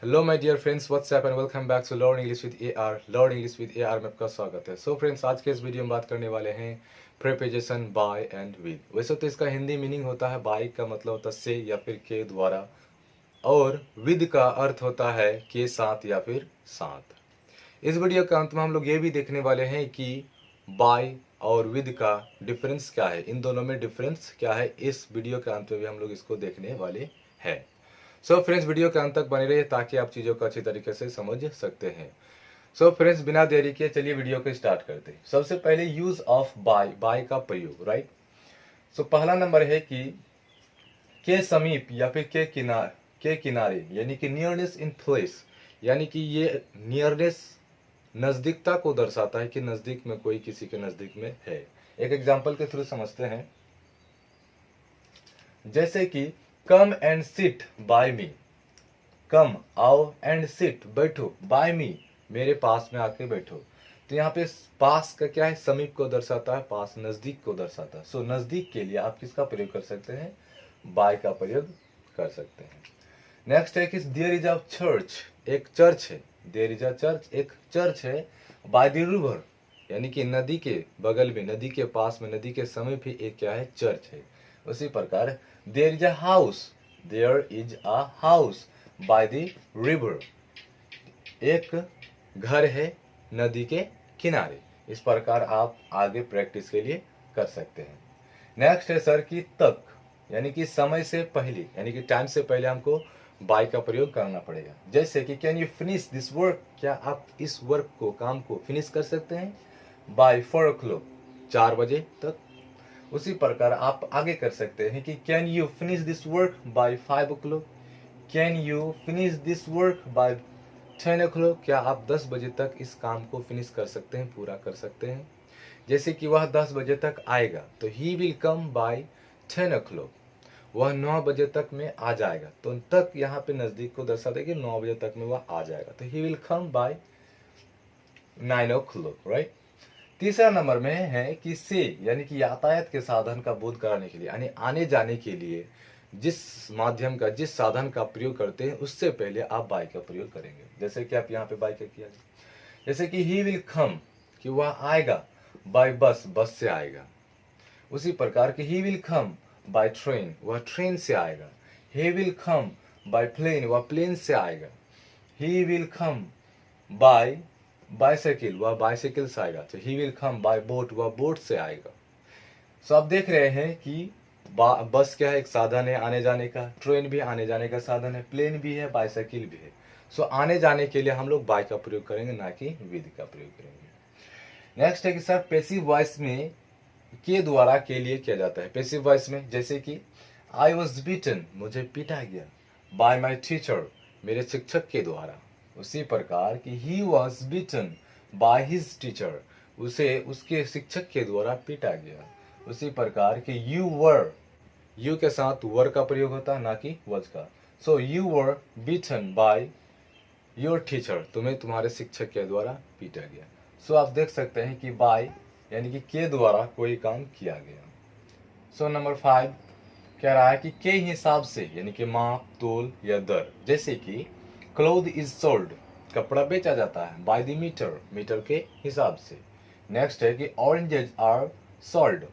Hello my dear friends, what's up and welcome back to learn English with AR. Learn English with AR में आपका स्वागत है। So friends, आज के इस वीडियो में बात करने वाले हैं प्रीपोजिशन बाय एंड विद। वैसे तो इसका हिंदी मीनिंग होता है बाय का मतलब होता है से या फिर के द्वारा, और विद का अर्थ होता है के साथ या फिर साथ। इस वीडियो के अंत में हम लोग ये भी देखने वाले हैं कि बाय और विद का डिफरेंस क्या है, इन दोनों में डिफरेंस क्या है। इस वीडियो के अंत में भी हम लोग इसको देखने वाले हैं। सो फ्रेंड्स, वीडियो के अंत तक बने रहिए ताकि आप चीज़ों को अच्छी तरीके से समझ सकते हैं। सो फ्रेंड्स, बिना देरी के चलिए वीडियो को स्टार्ट करते हैं। सबसे पहले यूज ऑफ बाय, बाय का प्रयोग, राइट। सो पहला नंबर है कि के समीप या फिर के किनारे, यानी कि नियरनेस इन प्लेस, यानी कि ये नियरनेस नजदीकता को दर्शाता है कि नजदीक में कोई किसी के नजदीक में है। एक एग्जांपल के थ्रू समझते हैं, जैसे कि कम एंड सिट बाय मी। कम, आओ, एंड सिट, बैठो, बाय मी, मेरे पास में आके बैठो। तो यहाँ पे पास का क्या है, समीप को दर्शाता है, पास नजदीक को दर्शाता है। सो नजदीक के लिए आप किसका प्रयोग कर सकते हैं, बाय का प्रयोग कर सकते हैं। नेक्स्ट है कि देयर इज अ चर्च, एक चर्च है। देयर इज अ चर्च, एक चर्च है। बाय द रिवर, यानी कि नदी के बगल में, नदी के पास में, नदी के समीप ही एक क्या है, चर्च है। उसी प्रकार there is a house, there is a house by the river, एक घर है नदी के किनारे। इस प्रकार आप आगे प्रैक्टिस के लिए कर सकते हैं। नेक्स्ट है सर की तक, यानी कि समय से पहले, यानी कि टाइम से पहले हमको बाय का प्रयोग करना पड़ेगा। जैसे कि can you finish this work, क्या आप इस वर्क को, काम को फिनिश कर सकते हैं बाय 4 o'clock, 4 बजे तक। उसी प्रकार आप आगे कर सकते हैं कि can you finish this work by 5 o'clock, can you finish this work by 10 o'clock, क्या आप 10 बजे तक इस काम को फिनिश कर सकते हैं, पूरा कर सकते हैं। जैसे कि वह 10 बजे तक आएगा तो he will come bye 10 o'clock, वह 9 बजे तक में आ जाएगा। तो तक यहाँ पे नजदीक को दर्शाता है कि 9 बजे तक में वह आ जाएगा, तो he will come bye 9 o'clock, right. तीसरा नंबर में है कि से, यानी कि यातायात के साधन का बोध कराने के लिए, यानी आने जाने के लिए जिस माध्यम का, जिस साधन का प्रयोग करते हैं उससे पहले आप बाय का प्रयोग करेंगे। जैसे कि आप यहाँ पे बाय का किया, जैसे कि ही विल कम, कि वह आएगा बाय बस, बस से आएगा। उसी प्रकार कि he will come by train, वह ट्रेन से आएगा। He will come by plane, वह प्लेन से आएगा। He will come by bicycle, वह बाइसाइकिल से आएगा। तो he will come by boat, वह बोट से आएगा। सो आप देख रहे हैं कि बस क्या है, एक साधन है आने जाने का, ट्रेन भी आने जाने का साधन है, प्लेन भी है, बाइसाइकिल भी है। सो आने जाने के लिए हम लोग बाय का प्रयोग करेंगे, ना कि विद का प्रयोग करेंगे। नेक्स्ट है कि सर पैसिव वॉइस में के द्वारा के लिए किया जाता है। पैसिव वॉइस में जैसे कि आई वॉज बीटन, मुझे पीटा गया, बाय माई टीचर, मेरे शिक्षक के द्वारा। उसी प्रकार कि he was beaten by his teacher, उसे उसके शिक्षक के द्वारा पीटा गया। उसी प्रकार कि यू वर, यू के साथ वर का प्रयोग होता है, ना कि वज का। So you were beaten by your teacher, तुम्हें तुम्हारे शिक्षक के द्वारा पीटा गया। सो आप देख सकते हैं कि बाय यानी कि के द्वारा कोई काम किया गया। सो नंबर 5 कह रहा है कि के हिसाब से, यानी कि माप, तोल या दर। जैसे कि क्लोथ इज सोल्ड, कपड़ा बेचा जाता है, बाय द मीटर, मीटर के हिसाब से। नेक्स्ट है कि oranges are sold,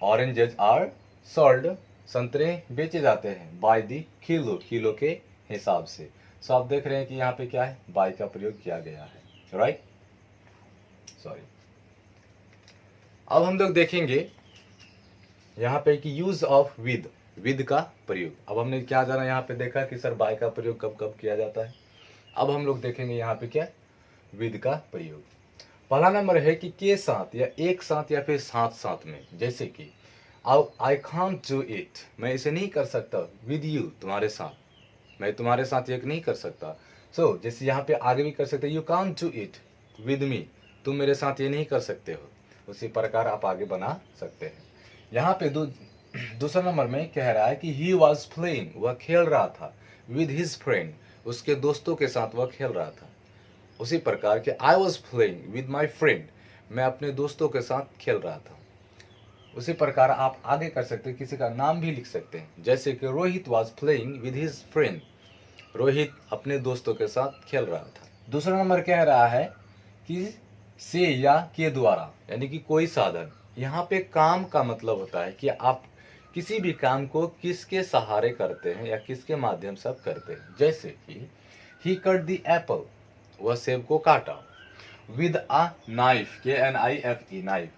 oranges are sold, संतरे बेचे जाते हैं, बाय द किलो, किलो के हिसाब से। सो आप देख रहे हैं कि यहाँ पे क्या है, बाय का प्रयोग किया गया है, राइट। सॉरी। अब हम लोग देखेंगे यहाँ पे कि यूज ऑफ विद, विद का प्रयोग। अब हमने क्या जाना, यहाँ पे देखा कि सर बाय का प्रयोग कब कब किया जाता है। अब हम लोग देखेंगे यहाँ पे क्या, विद का प्रयोग। पहला नंबर है कि के साथ, या एक साथ, या फिर साथ साथ में। जैसे कि आई कांट डू इट, मैं इसे नहीं कर सकता, विद यू, तुम्हारे साथ, मैं तुम्हारे साथ ये नहीं कर सकता। सो जैसे यहाँ पे आगे भी कर सकते, you can't do it with me, तुम मेरे साथ ये नहीं कर सकते हो। उसी प्रकार आप आगे बना सकते हैं। यहाँ पे दूसरा नंबर में कह रहा है कि ही वॉज प्लेइंग, वह खेल रहा था, विद हिज फ्रेंड, उसके दोस्तों के साथ वह खेल रहा था। उसी प्रकार के I was playing with my friend, मैं अपने दोस्तों के साथ खेल रहा था। उसी प्रकार आप आगे कर सकते हैं, किसी का नाम भी लिख सकते हैं। जैसे कि Rohit was playing with his friend, Rohit अपने दोस्तों के साथ खेल रहा था। दूसरा नंबर कह रहा है कि से या के द्वारा, यानी कि कोई साधन। यहाँ पे काम का मतलब होता है कि आप किसी भी काम को किसके सहारे करते हैं या किसके माध्यम से आप करते हैं। जैसे कि ही कट द एप्पल, वह सेब को काटा। With a knife, KNIFE, knife,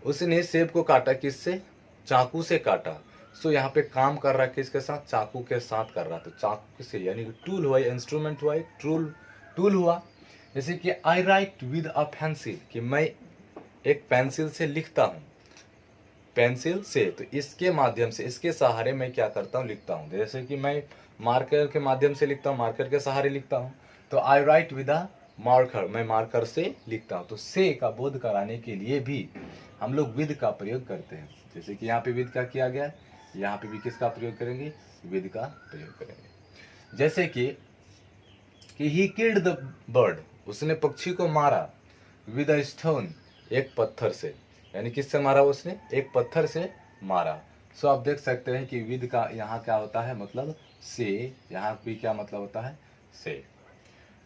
उसने सेब को काटा किससे? चाकू से काटा। सो यहाँ पे काम कर रहा है किसके साथ? चाकू के साथ कर रहा। तो चाकू से यानी कि टूल हुआ, इंस्ट्रूमेंट हुआ, एक टूल हुआ। जैसे कि आई राइट विद अ पेंसिल, कि मैं एक पेंसिल से लिखता हूँ, पेंसिल से, तो इसके माध्यम से, इसके सहारे मैं क्या करता हूँ? लिखता हूँ। जैसे कि मैं मार्कर के माध्यम से लिखता हूँ, मार्कर के सहारे लिखता हूँ, तो आई राइट विद अ मार्कर, मैं मार्कर से लिखता हूँ। तो से का बोध कराने के लिए भी हम लोग विद का प्रयोग करते हैं। जैसे कि यहाँ पे विद का किया गया है, यहाँ पे भी किसका प्रयोग करेंगे? विद का प्रयोग करेंगे। जैसे कि ही किल्ड द बर्ड, उसने पक्षी को मारा। विद अ स्टोन, एक पत्थर से, यानी किससे मारा उसने? एक पत्थर से मारा। सो आप देख सकते हैं कि विद का यहाँ क्या होता है? मतलब से। यहाँ भी क्या मतलब होता है? से।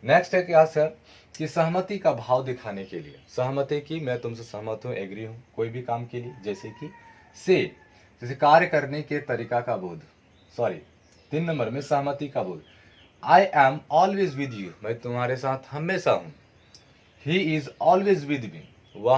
नेक्स्ट है क्या सर? कि सहमति का भाव दिखाने के लिए, सहमति की, मैं तुमसे सहमत हूँ, एग्री हूँ कोई भी काम के लिए। जैसे कि से, जैसे कार्य करने के तरीका का बोध, सॉरी 3 नंबर में सहमति का बोध। I am always with you, मैं तुम्हारे साथ हमेशा हूँ। He is always with me, वह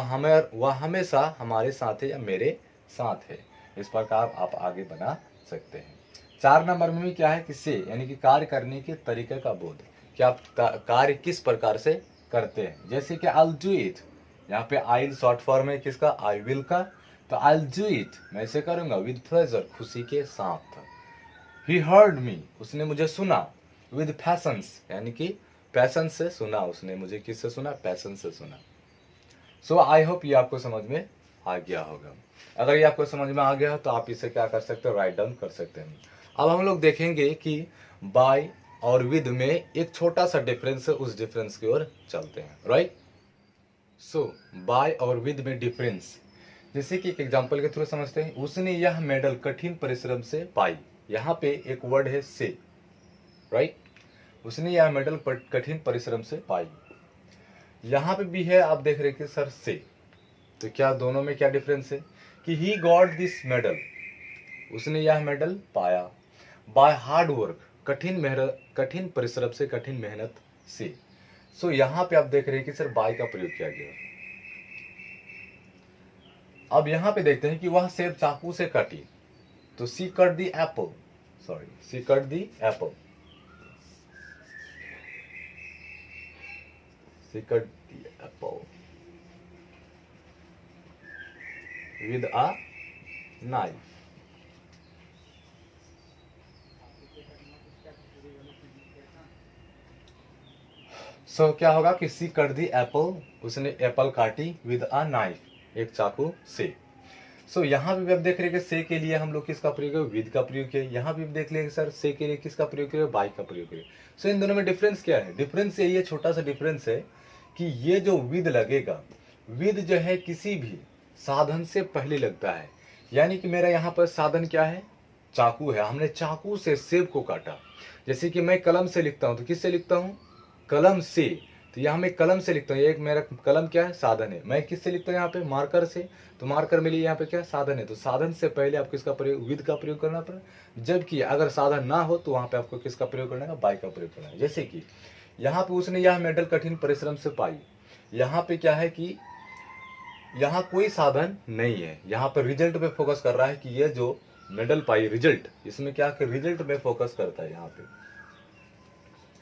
हमेशा हमारे साथ है या मेरे साथ है। इस प्रकार आप आगे बना सकते हैं। 4 नंबर में भी क्या है? कि से, यानी कि कार्य करने के तरीके का बोध, कि आप कार्य किस प्रकार से करते हैं। जैसे कि आई डू इट, यहाँ पे आई शॉर्ट फॉर्म है किसका? आई विल का। तो आई डू इट, मैं इसे करूंगा विद प्लेजर, खुशी के साथ। ही हर्ड मी, उसने मुझे सुना। विद पैशंस, यानी कि पैशन से सुना उसने मुझे। किससे सुना? पैशन से सुना। सो आई होप ये आपको समझ में आ गया होगा। अगर ये आपको समझ में आ गया हो तो आप इसे क्या कर सकते हो? राइट डाउन कर सकते हैं। अब हम लोग देखेंगे कि बाय और विद में एक छोटा सा डिफरेंस है, उस डिफरेंस की ओर चलते हैं। राइट। सो बाय और विद में डिफरेंस, जैसे कि एक एग्जांपल के थ्रू समझते हैं। उसने यह मेडल कठिन परिश्रम से पाई। यहाँ पे एक वर्ड है से, राइट। उसने यह मेडल कठिन परिश्रम से पाई। यहाँ पे भी है, आप देख रहे कि सर से, तो क्या दोनों में क्या डिफरेंस है? कि ही गॉट दिस मेडल, उसने यह मेडल पाया। बाय हार्ड वर्क, कठिन परिश्रम से, कठिन मेहनत से। सो यहाँ पे आप देख रहे हैं कि सर बाय का प्रयोग किया गया। अब यहाँ पे देखते हैं कि वह सेब चाकू से काटी, तो she cut the apple, sorry she cut the apple, she cut the apple with a knife. So क्या होगा कि सी कट दी एप्पल, उसने एप्पल काटी विद अ नाइफ, एक चाकू से। सो यहाँ भी आप देख रहे हैं कि से के लिए हम लोग किसका प्रयोग है? विद का प्रयोग किया। यहाँ भी देख लेंगे सर से के लिए किसका प्रयोग करें? बाय का प्रयोग करें। सो इन दोनों में डिफरेंस क्या है? डिफरेंस यही है, छोटा सा डिफरेंस है कि ये जो विद लगेगा, विद जो है किसी भी साधन से पहले लगता है। यानी कि मेरा यहाँ पर साधन क्या है? चाकू है। हमने चाकू से सेब को काटा। जैसे कि मैं कलम से लिखता हूँ, तो किससे लिखता हूँ? कलम से। तो यहाँ मैं कलम से लिखता हूँ, एक मेरा कलम क्या है? साधन है। मैं किससे लिखता हूँ? यहाँ पे मार्कर से। तो मार्कर मेरे लिए यहाँ पे क्या? साधन है। तो साधन से पहले आप किसका प्रयोग? विद का प्रयोग करना पड़ा। जबकि अगर साधन ना हो तो वहाँ पे आपको किसका प्रयोग करना है? बाय का प्रयोग करना है। जैसे कि यहाँ पे उसने यह मेडल कठिन परिश्रम से पाई। यहाँ पे क्या है कि यहाँ कोई साधन नहीं है, यहाँ पर रिजल्ट पे फोकस कर रहा है कि ये जो मेडल पाई, रिजल्ट, इसमें क्या कि रिजल्ट पे फोकस करता है। यहाँ पे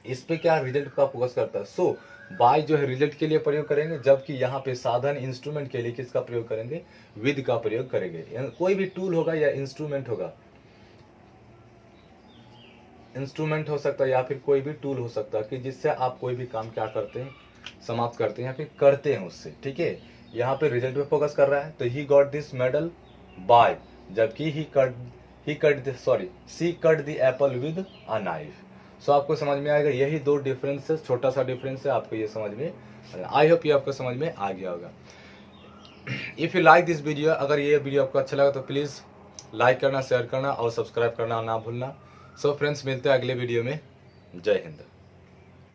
इस पे क्या रिजल्ट का फोकस करता है। सो बाय जो है रिजल्ट के लिए प्रयोग करेंगे, जबकि यहाँ पे साधन इंस्ट्रूमेंट के लिए किसका प्रयोग करेंगे? विद का प्रयोग करेंगे। कोई भी टूल होगा या इंस्ट्रूमेंट होगा, इंस्ट्रूमेंट हो सकता है या फिर कोई भी टूल हो सकता है कि जिससे आप कोई भी काम क्या करते हैं? समाप्त करते हैं या फिर करते हैं उससे। ठीक है, यहाँ पे रिजल्ट पे फोकस कर रहा है। तो he got this medal by, जबकि she cut the apple with a knife. So आपको समझ में आएगा, यही दो डिफरेंसेस, छोटा सा डिफरेंस है, आपको ये समझ में। आई होप ये आपको समझ में आ गया होगा। If you like this video, अगर ये वीडियो आपको अच्छा लगा तो प्लीज़ लाइक करना, शेयर करना और सब्सक्राइब करना ना भूलना। सो फ्रेंड्स, मिलते हैं अगले वीडियो में। जय हिंद।